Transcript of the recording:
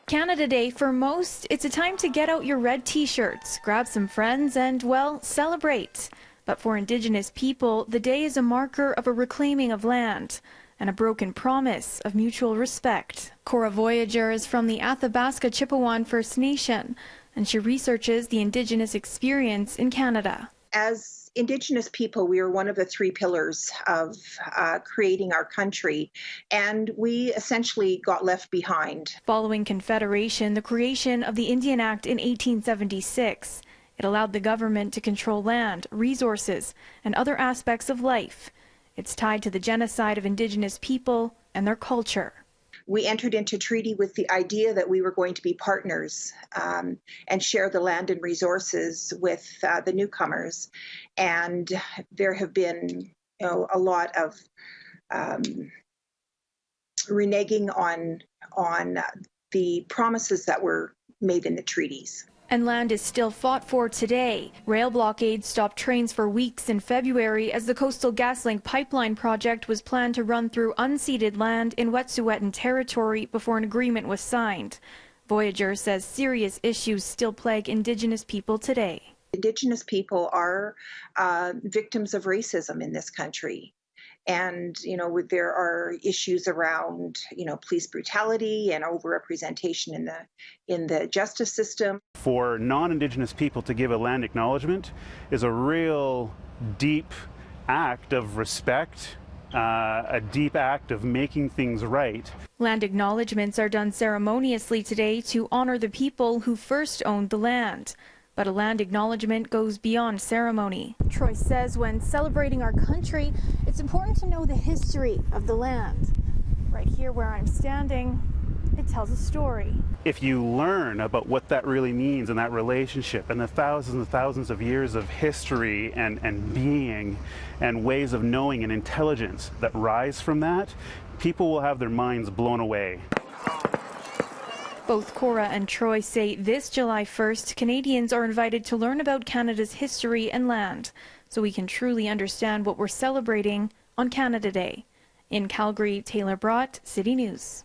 Canada Day, for most, it's a time to get out your red t-shirts, grab some friends and, well, celebrate. But for Indigenous people, the day is a marker of a reclaiming of land and a broken promise of mutual respect. Cora Voyager is from the Athabasca Chipewyan First Nation, and she researches the Indigenous experience in Canada. As Indigenous people, we are one of the three pillars of creating our country, and we essentially got left behind. Following Confederation, the creation of the Indian Act in 1876, it allowed the government to control land, resources, and other aspects of life. It's tied to the genocide of Indigenous people and their culture. We entered into treaty with the idea that we were going to be partners and share the land and resources with the newcomers. And there have been, a lot of reneging on the promises that were made in the treaties. And land is still fought for today. Rail blockades stopped trains for weeks in February as the Coastal GasLink pipeline project was planned to run through unceded land in Wet'suwet'en territory before an agreement was signed. Voyager says serious issues still plague Indigenous people today. Indigenous people are victims of racism in this country. And, there are issues around, police brutality and overrepresentation in the justice system. For non-Indigenous people to give a land acknowledgement is a real deep act of respect, a deep act of making things right. Land acknowledgements are done ceremoniously today to honor the people who first owned the land. But a land acknowledgement goes beyond ceremony. Troy says when celebrating our country, it's important to know the history of the land. Right here where I'm standing, it tells a story. If you learn about what that really means and that relationship and the thousands of years of history and being and ways of knowing and intelligence that rise from that, people will have their minds blown away. Both Cora and Troy say this July 1st, Canadians are invited to learn about Canada's history and land, so we can truly understand what we're celebrating on Canada Day. In Calgary, Taylor Braat, City News.